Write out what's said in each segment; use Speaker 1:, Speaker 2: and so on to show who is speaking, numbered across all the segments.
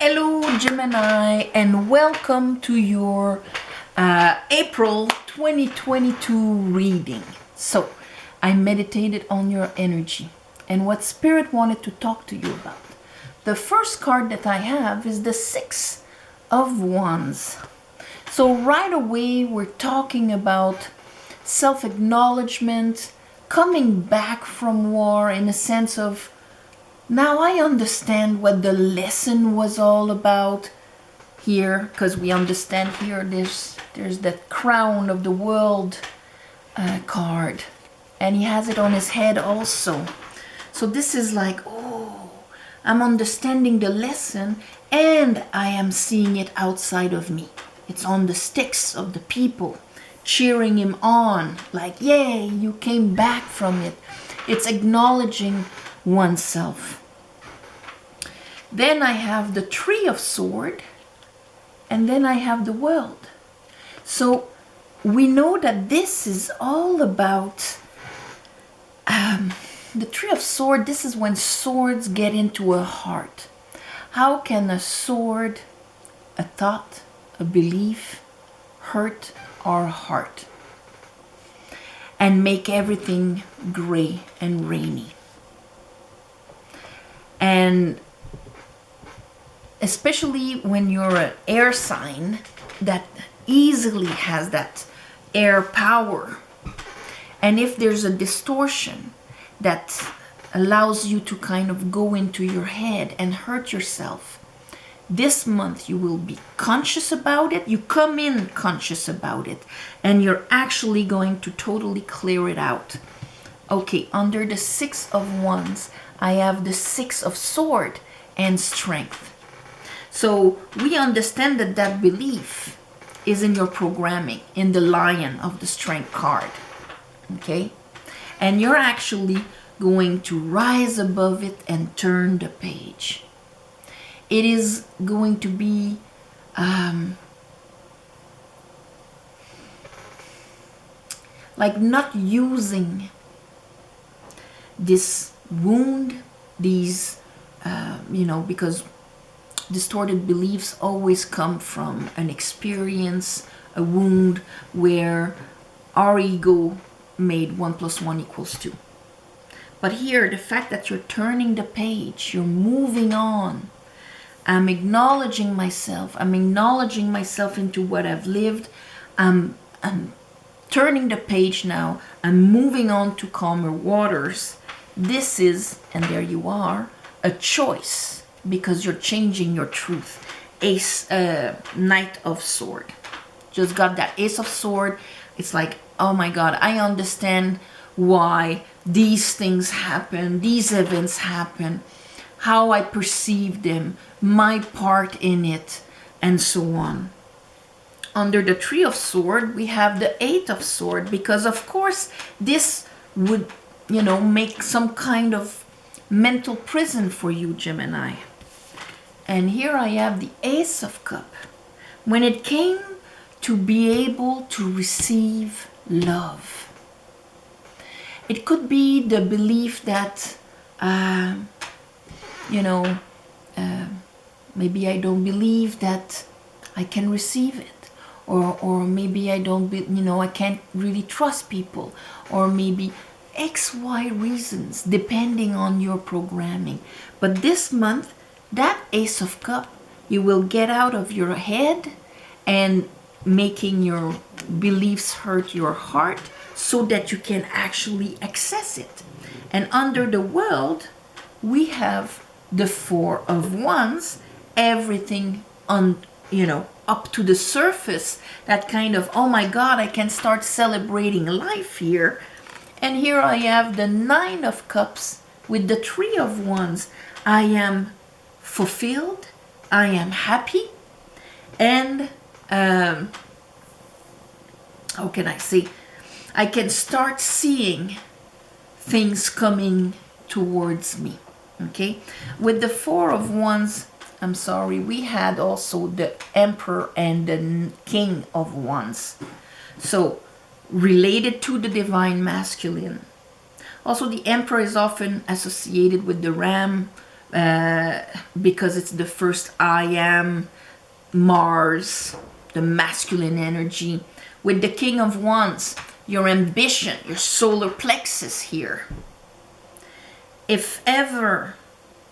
Speaker 1: Hello Gemini, and welcome to your April 2022 reading. So I meditated on your energy and what Spirit wanted to talk to you about. The first card that I have is the Six of Wands. So right away we're talking about self-acknowledgement, coming back from war in a sense of, now I understand what the lesson was all about here, because we understand here there's that crown of the world card, and he has it on his head also. So this is like, oh, I'm understanding the lesson and I am seeing it outside of me. It's on the sticks of the people cheering him on, like, yay, you came back from it. It's acknowledging oneself. Then I have the Three of Swords, and then I have the World. So we know that this is all about the Three of Swords. This is when swords get into a heart. How can a sword, a thought, a belief, hurt our heart and make everything gray and rainy? And especially when you're an air sign that easily has that air power. And if there's a distortion that allows you to kind of go into your head and hurt yourself, this month you will be conscious about it. You come in conscious about it, and you're actually going to totally clear it out. Okay, under the Six of Wands, I have the Six of Swords and Strength. So we understand that that belief is in your programming, in the Lion of the Strength card. Okay? And you're actually going to rise above it and turn the page. It is going to be like not using this wound, these, because distorted beliefs always come from an experience, a wound where our ego made 1 + 1 = 2. But here, the fact that you're turning the page, you're moving on. I'm acknowledging myself. I'm acknowledging myself into what I've lived. I'm turning the page now. I'm moving on to calmer waters. This is, and there you are, a choice, because you're changing your truth. Knight of Sword. Just got that Ace of Sword. It's like, oh my God, I understand why these things happen, these events happen, how I perceive them, my part in it, and so on. Under the Three of Swords, we have the Eight of Swords, because of course this would, make some kind of mental prison for you, Gemini. And here I have the Ace of Cups. When it came to be able to receive love, it could be the belief that, maybe I don't believe that I can receive it. Or maybe I don't, I can't really trust people. Or maybe X, Y reasons, depending on your programming. But this month, that Ace of Cups, you will get out of your head and making your beliefs hurt your heart so that you can actually access it. And under the World, we have the Four of Wands, everything on, up to the surface, that kind of, oh my God, I can start celebrating life here. And here I have the Nine of Cups with the Three of Wands. I am fulfilled, I am happy, and how can I say, I can start seeing things coming towards me. Okay, with the Four of Wands, I'm sorry, we had also the Emperor and the King of Wands, so related to the divine masculine. Also, the Emperor is often associated with the ram, because it's the first I am, Mars, the masculine energy. With the King of Wands, your ambition, your solar plexus here. If ever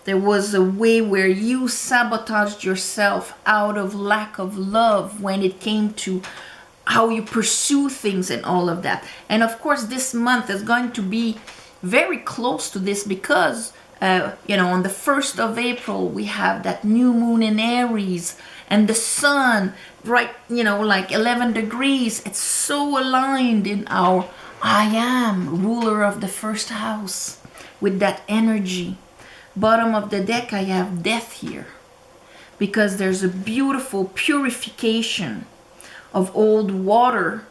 Speaker 1: there was a way where you sabotaged yourself out of lack of love when it came to how you pursue things and all of that. And of course, this month is going to be very close to this because, on the 1st of April, we have that new moon in Aries and the sun, right, like 11 degrees. It's so aligned in our I am, ruler of the first house, with that energy. Bottom of the deck, I have death here because there's a beautiful purification of old water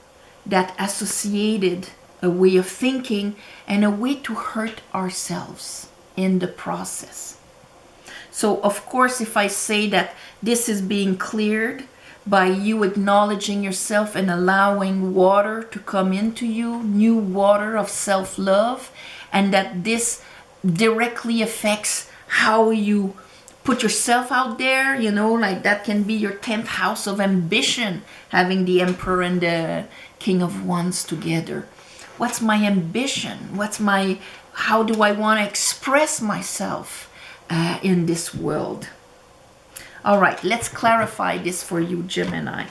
Speaker 1: that associated a way of thinking and a way to hurt ourselves in the process. So of course, if I say that this is being cleared by you acknowledging yourself and allowing water to come into you, new water of self-love, and that this directly affects how you put yourself out there, like that can be your 10th house of ambition, having the Emperor and the King of Wands together. What's my ambition? How do I want to express myself in this world? All right, let's clarify this for you, Gemini.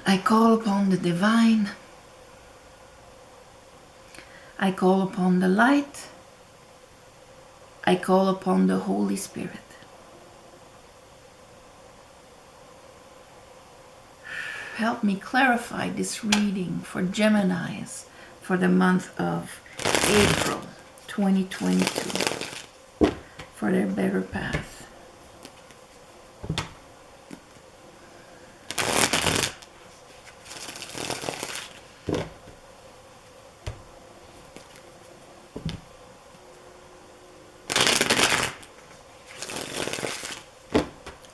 Speaker 1: I call upon the divine. I call upon the light. I call upon the Holy Spirit. Help me clarify this reading for Geminis for the month of April 2022 for their better path.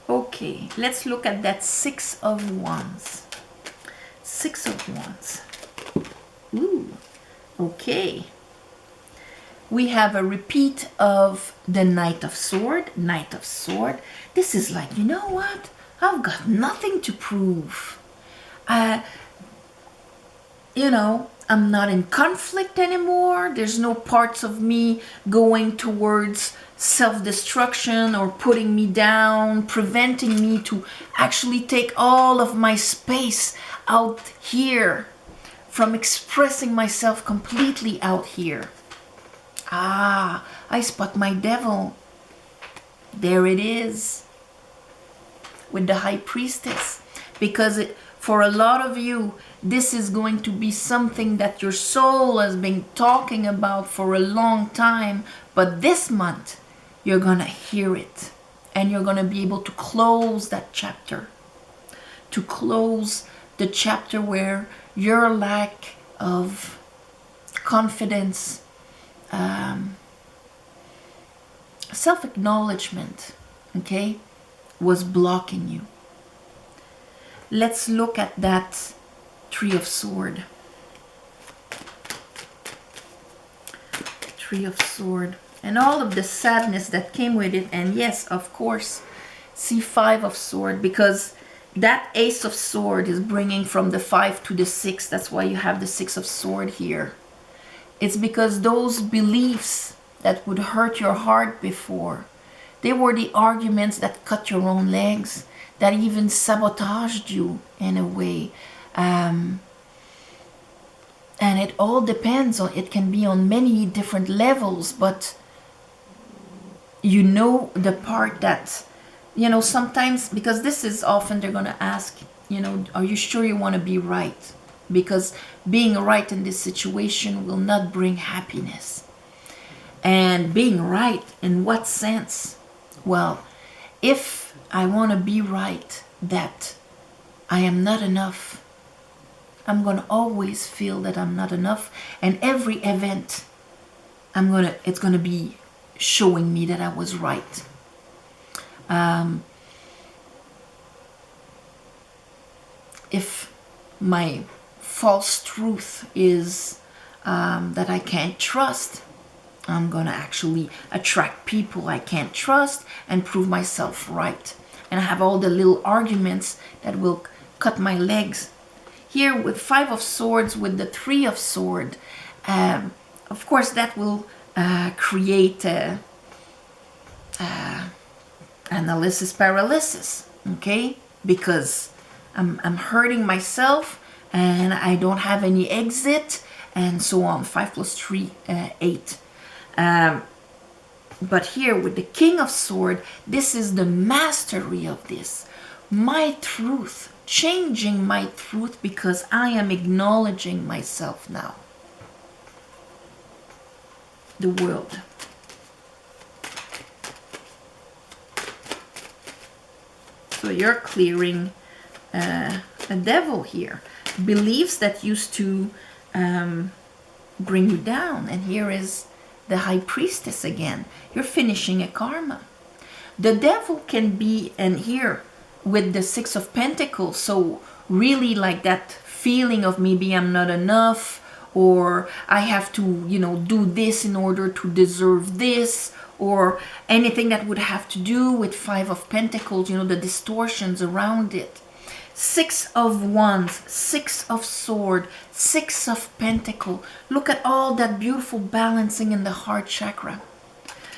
Speaker 1: Okay, let's look at that Six of Wands. Six of Wands. Ooh, okay. We have a repeat of the Knight of Sword. Knight of Sword. This is like, you know what? I've got nothing to prove. I'm not in conflict anymore. There's no parts of me going towards self-destruction or putting me down, preventing me to actually take all of my space out here from expressing myself completely out here. I spot my devil. There it is with the High Priestess, because for a lot of you, this is going to be something that your soul has been talking about for a long time, but this month you're gonna hear it and you're gonna be able to close that chapter, to close the chapter where your lack of confidence, self-acknowledgement, okay, was blocking you. Let's look at that Tree of Sword. Tree of Sword. And all of the sadness that came with it. And yes, of course, see Five of Sword, because that Ace of Sword is bringing from the 5 to the 6. That's why you have the Six of Sword here. It's because those beliefs that would hurt your heart before, they were the arguments that cut your own legs, that even sabotaged you in a way. And it all depends on, it can be on many different levels, but the part that, sometimes, because this is often they're going to ask, are you sure you want to be right? Because being right in this situation will not bring happiness. And being right in what sense? Well, if I want to be right that I am not enough, I'm going to always feel that I'm not enough, and every event it's going to be showing me that I was right. If my false truth is that I can't trust, I'm gonna actually attract people I can't trust and prove myself right. And I have all the little arguments that will cut my legs. Here with 5 of Swords, with the 3 of Swords, of course that will create analysis paralysis, okay? Because I'm hurting myself and I don't have any exit, and so on. 5 plus 3, 8. But here with the King of Swords, this is the mastery of this. My truth, changing my truth, because I am acknowledging myself now. The world. So you're clearing a devil here. Beliefs that used to bring you down. And here is the High Priestess again. You're finishing a karma. The devil can be, and here with the 6 of Pentacles, so really like that feeling of maybe I'm not enough, or I have to, you know, do this in order to deserve this, or anything that would have to do with 5 of Pentacles, you know, the distortions around it. 6 of Wands, 6 of Swords, 6 of Pentacles. Look at all that beautiful balancing in the heart chakra.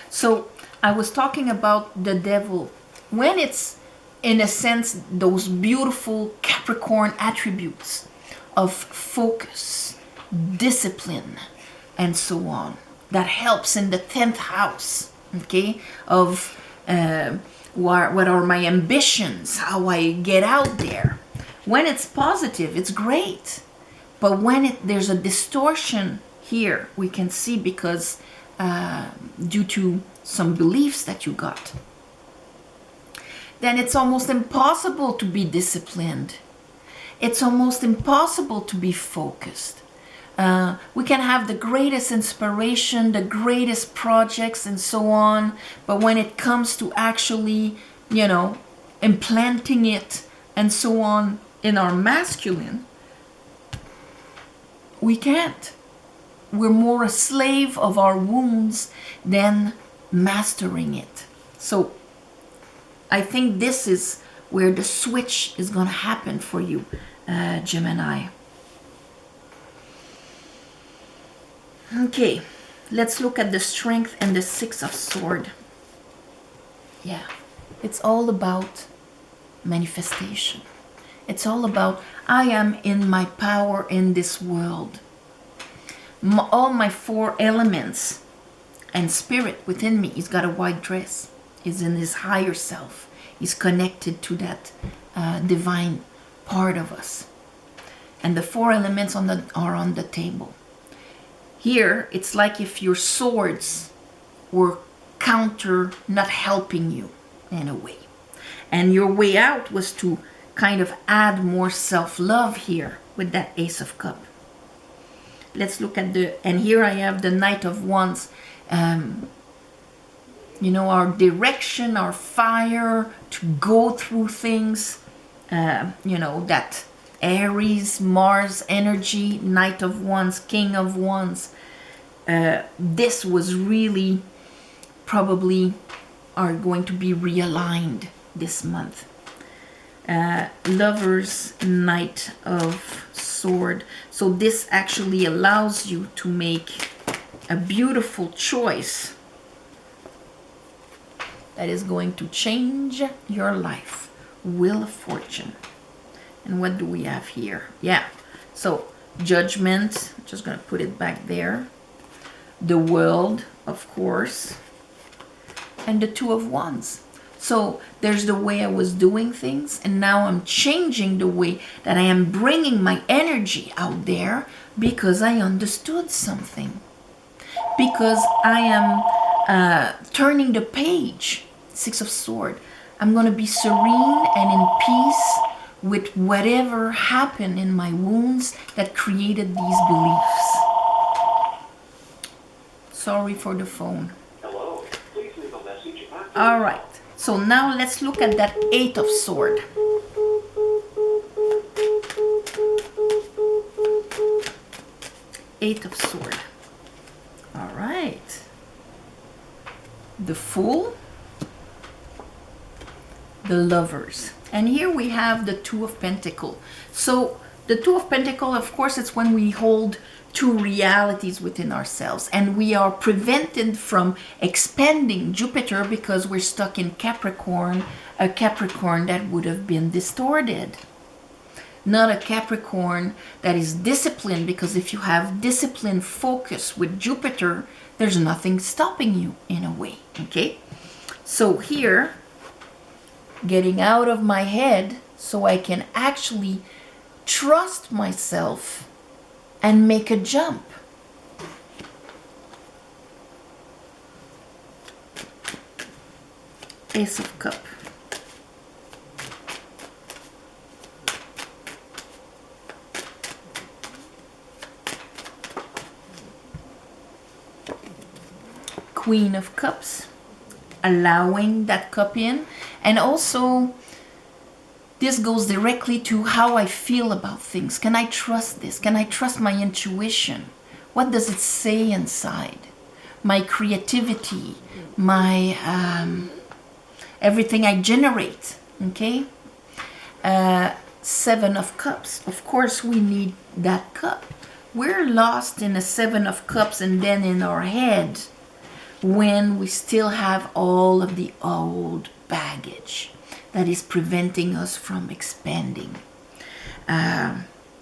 Speaker 1: So I was talking about the devil. When it's, in a sense, those beautiful Capricorn attributes of focus, discipline, and so on, that helps in the 10th house, okay, of what are my ambitions, how I get out there. When it's positive, it's great. But when there's a distortion here, we can see because due to some beliefs that you got, then it's almost impossible to be disciplined. It's almost impossible to be focused. We can have the greatest inspiration, the greatest projects, and so on. But when it comes to actually, you know, implanting it and so on in our masculine, we can't. We're more a slave of our wounds than mastering it. So I think this is where the switch is going to happen for you, Gemini. Okay, let's look at the Strength and the 6 of Swords. Yeah, it's all about manifestation. It's all about, I am in my power in this world. All my 4 elements and spirit within me, he's got a white dress. He's in his higher self. He's connected to that divine part of us. And the 4 elements are on the table. Here, it's like if your swords were not helping you in a way. And your way out was to kind of add more self-love here with that Ace of Cups. Let's look at and here I have the Knight of Wands. You know, our direction, our fire to go through things. You know, that Aries, Mars energy, Knight of Wands, King of Wands. This was really probably are going to be realigned this month. Lovers, Knight of Sword. So this actually allows you to make a beautiful choice that is going to change your life. Wheel of Fortune. And what do we have here? Yeah, so Judgment, I'm just going to put it back there. The World, of course. And the 2 of Wands. So there's the way I was doing things, and now I'm changing the way that I am bringing my energy out there because I understood something. Because I am turning the page. 6 of Swords. I'm going to be serene and in peace with whatever happened in my wounds that created these beliefs. Sorry for the phone.
Speaker 2: Hello. Please leave a message after.
Speaker 1: All right. So now let's look at that 8 of Swords. Eight of Swords. All right. the Fool, the Lovers. And here we have the Two of Pentacles. So the Two of Pentacles, of course, it's when we hold two realities within ourselves, and we are prevented from expanding Jupiter because we're stuck in Capricorn, a Capricorn that would have been distorted. Not a Capricorn that is disciplined, because if you have discipline focus with Jupiter, there's nothing stopping you in a way, okay? So here, getting out of my head so I can actually trust myself and make a jump. Ace of Cups. Queen of Cups, allowing that cup in. And also, this goes directly to how I feel about things. Can I trust this? Can I trust my intuition? What does it say inside? My creativity, my everything I generate, okay? Seven of Cups. Of course, we need that cup. We're lost in a Seven of Cups and then in our head when we still have all of the old baggage that is preventing us from expanding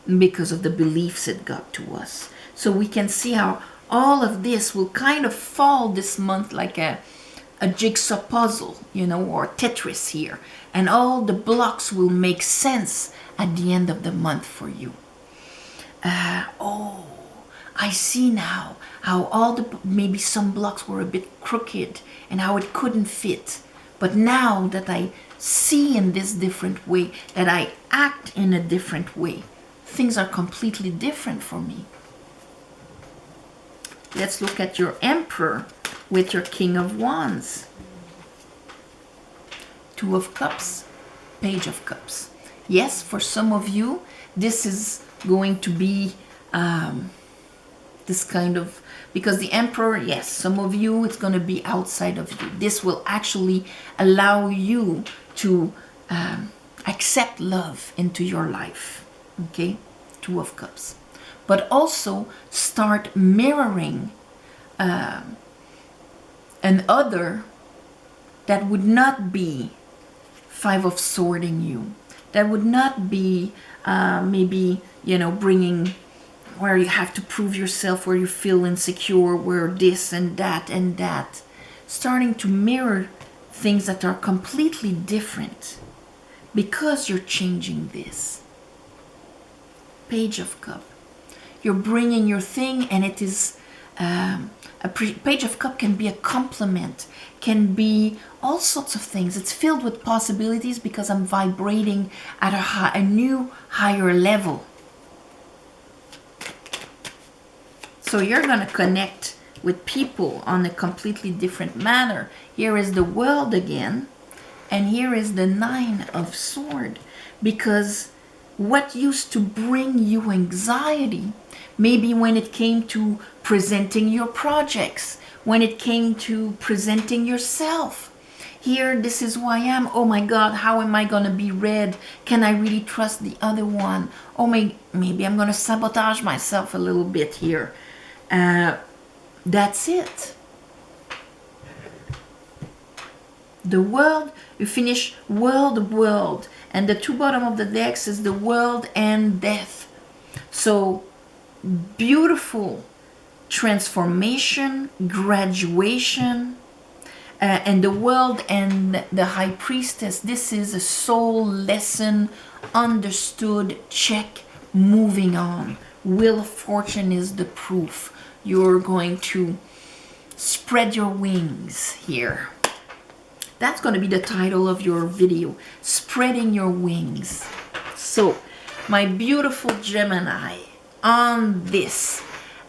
Speaker 1: because of the beliefs it got to us. So we can see how all of this will kind of fall this month like a jigsaw puzzle, you know, or Tetris here. And all the blocks will make sense at the end of the month for you. Oh, I see now how all the, maybe some blocks were a bit crooked and how it couldn't fit. But now that I see in this different way, that I act in a different way, things are completely different for me. Let's look at your Emperor with your King of Wands. Two of Cups, Page of Cups. Yes, for some of you, this is going to be this kind of, because the Emperor, yes, some of you, it's going to be outside of you. This will actually allow you to accept love into your life, okay? Two of Cups. But also start mirroring an other that would not be Five of Swords in you. That would not be maybe, you know, bringing where you have to prove yourself, where you feel insecure, where this and that and that. Starting to mirror things that are completely different because you're changing this. Page of Cup. You're bringing your thing, and it is Page of Cup can be a compliment, can be all sorts of things. It's filled with possibilities because I'm vibrating at a new, higher level. So you're going to connect with people on a completely different manner. Here is the World again, and here is the Nine of Swords. Because what used to bring you anxiety, maybe when it came to presenting your projects, when it came to presenting yourself. Here, this is who I am. Oh my God, how am I going to be read? Can I really trust the other one? Oh, maybe I'm going to sabotage myself a little bit here. That's it. The World, you finish world, and the two bottom of the decks is the World and Death. So beautiful transformation, graduation, and the World and the High Priestess. This is a soul lesson, understood, check, moving on. Wheel of Fortune is the proof. You're going to spread your wings here. That's going to be the title of your video, Spreading Your Wings. So, my beautiful Gemini, on this,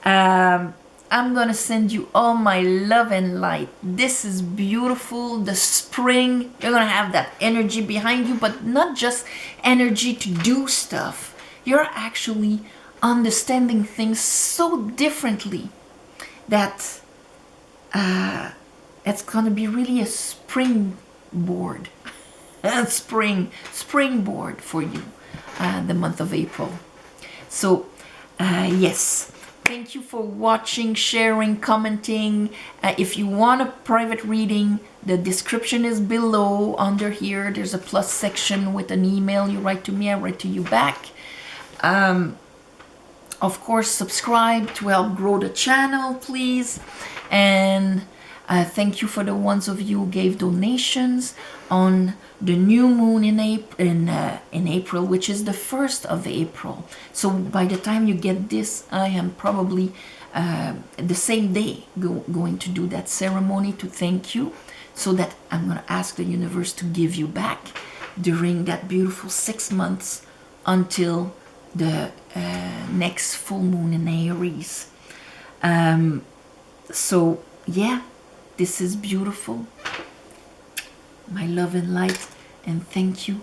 Speaker 1: I'm going to send you all my love and light. This is beautiful. The spring, you're going to have that energy behind you, but not just energy to do stuff. You're actually understanding things so differently that it's gonna be really a springboard, a springboard for you, the month of April. So yes, thank you for watching, sharing, commenting. If you want a private reading, the description is below. Under here there's a plus section with an email. You write to me, I write to you back. Of course, subscribe to help grow the channel, please. And thank you for the ones of you who gave donations on the new moon in April, which is the 1st of April. So by the time you get this, I am probably the same day going to do that ceremony to thank you, so that I'm going to ask the universe to give you back during that beautiful 6 months until the next full moon in Aries. So yeah, this is beautiful. My love and light, and thank you